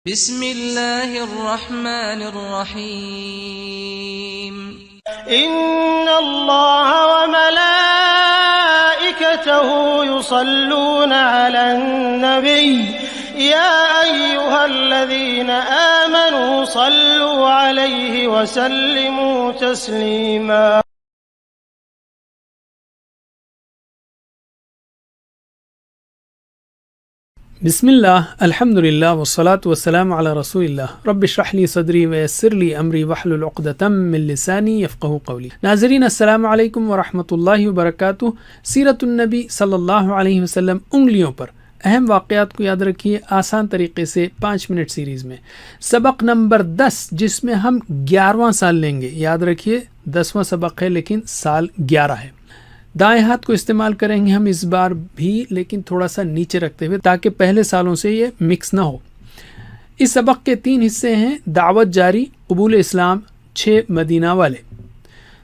بسم اللہ الرحمن الرحیم ان اللہ وملائکته یصلون علی النبی یا ایہا الذین آمنوا صلوا علیہ وسلموا تسلیما. بسم اللہ الحمدللہ والصلاة والسلام علی رسول اللہ. رب اشرح لی صدری ویسر لی امری واحلل عقدۃ من لسانی یفقہوا قولی. ناظرین السلام علیکم ورحمۃ اللہ وبرکاتہ. سیرت النبی صلی اللہ علیہ وسلم انگلیوں پر اہم واقعات کو یاد رکھیے آسان طریقے سے 5 منٹ سیریز میں. سبق نمبر 10 جس میں ہم 11واں سال لیں گے. یاد رکھیے 10واں سبق ہے لیکن سال 11 ہے. دائیں ہاتھ کو استعمال کریں گے ہم اس بار بھی لیکن تھوڑا سا نیچے رکھتے ہوئے تاکہ پہلے سالوں سے یہ مکس نہ ہو. اس سبق کے 3 حصے ہیں: دعوت جاری، قبول اسلام، 6 مدینہ والے.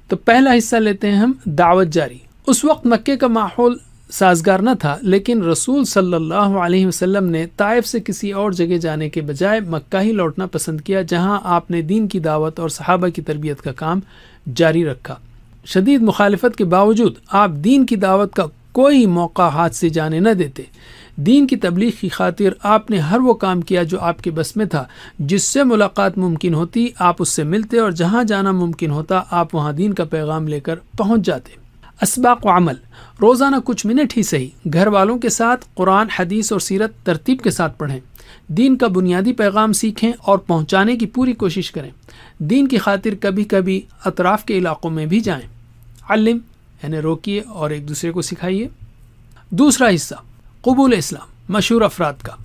تو پہلا حصہ لیتے ہیں ہم دعوت جاری. اس وقت مکے کا ماحول سازگار نہ تھا لیکن رسول صلی اللہ علیہ وسلم نے طائف سے کسی اور جگہ جانے کے بجائے مکہ ہی لوٹنا پسند کیا جہاں آپ نے دین کی دعوت اور صحابہ کی تربیت کا کام جاری رکھا. شدید مخالفت کے باوجود آپ دین کی دعوت کا کوئی موقع ہاتھ سے جانے نہ دیتے. دین کی تبلیغ کی خاطر آپ نے ہر وہ کام کیا جو آپ کے بس میں تھا. جس سے ملاقات ممکن ہوتی آپ اس سے ملتے اور جہاں جانا ممکن ہوتا آپ وہاں دین کا پیغام لے کر پہنچ جاتے. اسباق و عمل: روزانہ کچھ منٹ ہی صحیح گھر والوں کے ساتھ قرآن، حدیث اور سیرت ترتیب کے ساتھ پڑھیں. دین کا بنیادی پیغام سیکھیں اور پہنچانے کی پوری کوشش کریں. دین کی خاطر کبھی کبھی اطراف کے علاقوں میں بھی جائیں. علم یعنی روکیے اور ایک دوسرے کو سکھائیے. دوسرا حصہ قبول اسلام، مشہور افراد کا.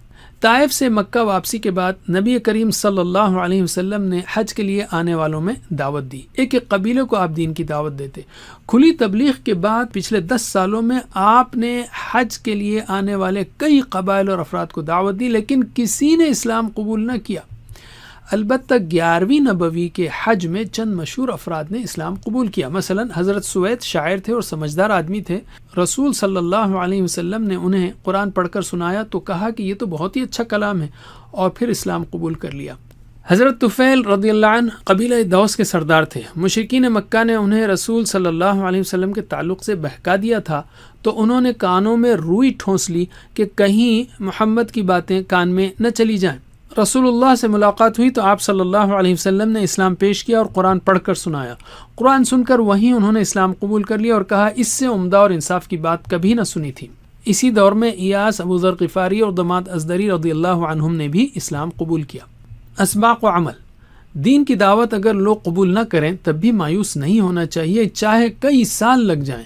طائف سے مکہ واپسی کے بعد نبی کریم صلی اللہ علیہ وسلم نے حج کے لیے آنے والوں میں دعوت دی. ایک ایک قبیلے کو آپ دین کی دعوت دیتے. کھلی تبلیغ کے بعد پچھلے 10 سالوں میں آپ نے حج کے لیے آنے والے کئی قبائل اور افراد کو دعوت دی لیکن کسی نے اسلام قبول نہ کیا. البتہ 11ویں نبوی کے حج میں چند مشہور افراد نے اسلام قبول کیا. مثلا حضرت سوید شاعر تھے اور سمجھدار آدمی تھے. رسول صلی اللہ علیہ وسلم نے انہیں قرآن پڑھ کر سنایا تو کہا کہ یہ تو بہت ہی اچھا کلام ہے اور پھر اسلام قبول کر لیا. حضرت طفیل رضی اللہ عنہ قبیلہ دوس کے سردار تھے. مشرکین مکہ نے انہیں رسول صلی اللہ علیہ وسلم کے تعلق سے بہکا دیا تھا تو انہوں نے کانوں میں روئی ٹھونس لی کہ کہیں محمد کی باتیں کان میں نہ چلی جائیں. رسول اللہ سے ملاقات ہوئی تو آپ صلی اللہ علیہ وسلم نے اسلام پیش کیا اور قرآن پڑھ کر سنایا. قرآن سن کر وہیں انہوں نے اسلام قبول کر لیا اور کہا اس سے عمدہ اور انصاف کی بات کبھی نہ سنی تھی. اسی دور میں ایاس، ابو ذر غفاری اور ضماد ازدری رضی اللہ عنہم نے بھی اسلام قبول کیا. اسباق و عمل: دین کی دعوت اگر لوگ قبول نہ کریں تب بھی مایوس نہیں ہونا چاہیے چاہے کئی سال لگ جائیں.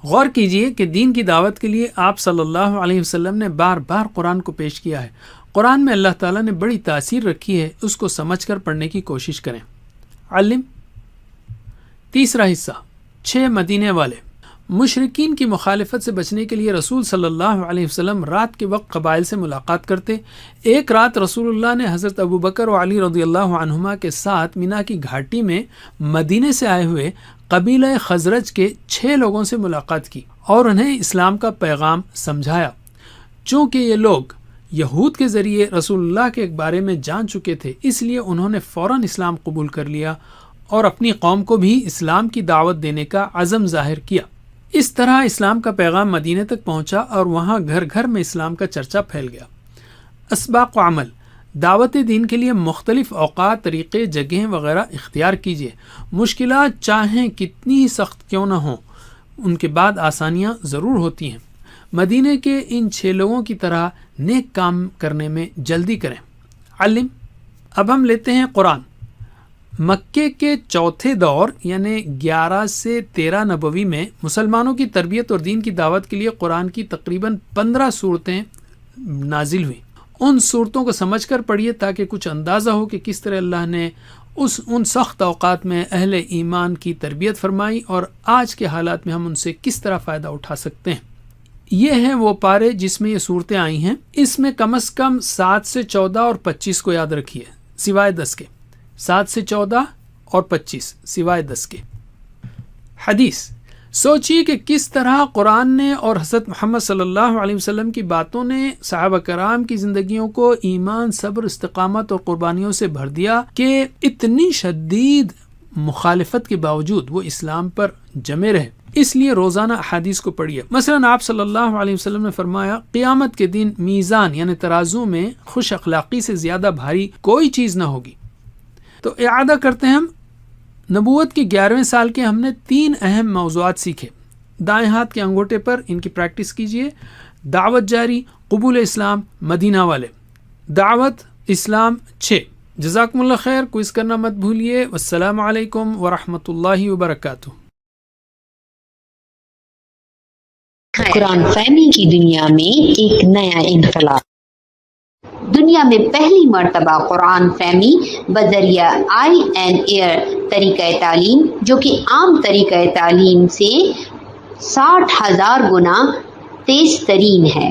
غور کیجئے کہ دین کی دعوت کے لیے آپ صلی اللہ علیہ وسلم نے بار بار قرآن کو پیش کیا ہے. قرآن میں اللہ تعالیٰ نے بڑی تاثیر رکھی ہے، اس کو سمجھ کر پڑھنے کی کوشش کریں. علم. تیسرا حصہ 6 مدینے والے. مشرکین کی مخالفت سے بچنے کے لیے رسول صلی اللہ علیہ وسلم رات کے وقت قبائل سے ملاقات کرتے. ایک رات رسول اللہ نے حضرت ابوبکر و علی رضی اللہ عنہما کے ساتھ مینا کی گھاٹی میں مدینے سے آئے ہوئے قبیلہ خزرج کے 6 لوگوں سے ملاقات کی اور انہیں اسلام کا پیغام سمجھایا. چونکہ یہ لوگ یہود کے ذریعے رسول اللہ کے بارے میں جان چکے تھے اس لیے انہوں نے فوراً اسلام قبول کر لیا اور اپنی قوم کو بھی اسلام کی دعوت دینے کا عزم ظاہر کیا. اس طرح اسلام کا پیغام مدینے تک پہنچا اور وہاں گھر گھر میں اسلام کا چرچا پھیل گیا. اسباق و عمل: دعوت دین کے لیے مختلف اوقات، طریقے، جگہیں وغیرہ اختیار کیجیے. مشکلات چاہیں کتنی ہی سخت کیوں نہ ہوں ان کے بعد آسانیاں ضرور ہوتی ہیں. مدینے کے ان 6 لوگوں کی طرح نیک کام کرنے میں جلدی کریں. علم. اب ہم لیتے ہیں قرآن. مکے کے چوتھے دور یعنی 11 سے 13 نبوی میں مسلمانوں کی تربیت اور دین کی دعوت کے لیے قرآن کی تقریباً 15 صورتیں نازل ہوئیں. ان صورتوں کو سمجھ کر پڑھیے تاکہ کچھ اندازہ ہو کہ کس طرح اللہ نے ان سخت اوقات میں اہل ایمان کی تربیت فرمائی اور آج کے حالات میں ہم ان سے کس طرح فائدہ اٹھا سکتے ہیں. یہ ہیں وہ پارے جس میں یہ صورتیں آئی ہیں. اس میں کم از کم 7 سے 14 اور 25 کو یاد رکھیے سوائے 10 کے. 7 سے 14 اور 25 سوائے 10 کے. حدیث: سوچیے کہ کس طرح قرآن نے اور حضرت محمد صلی اللہ علیہ وسلم کی باتوں نے صحابہ کرام کی زندگیوں کو ایمان، صبر، استقامت اور قربانیوں سے بھر دیا کہ اتنی شدید مخالفت کے باوجود وہ اسلام پر جمے رہے۔ اس لیے روزانہ احادیث کو پڑھیے۔ مثلا آپ صلی اللہ علیہ وسلم نے فرمایا قیامت کے دن میزان یعنی ترازو میں خوش اخلاقی سے زیادہ بھاری کوئی چیز نہ ہوگی۔ تو اعادہ کرتے ہیں ہم نبوت کے 11ویں سال کے ہم نے 3 اہم موضوعات سیکھے۔ دائیں ہاتھ کے انگوٹے پر ان کی پریکٹس کیجئے۔ دعوت جاری، قبول اسلام، مدینہ والے، دعوت اسلام 6۔ جزاکم اللہ خیر، کوئز کرنا مت بھولیے۔ والسلام علیکم ورحمۃ اللہ وبرکاتہ۔ قرآن فہمی کی دنیا میں ایک نیا انقلاب۔ دنیا میں پہلی مرتبہ قرآن فہمی بذریعہ INAIR طریقہ تعلیم، جو کہ عام طریقہ تعلیم سے 60,000 گنا تیز ترین ہے۔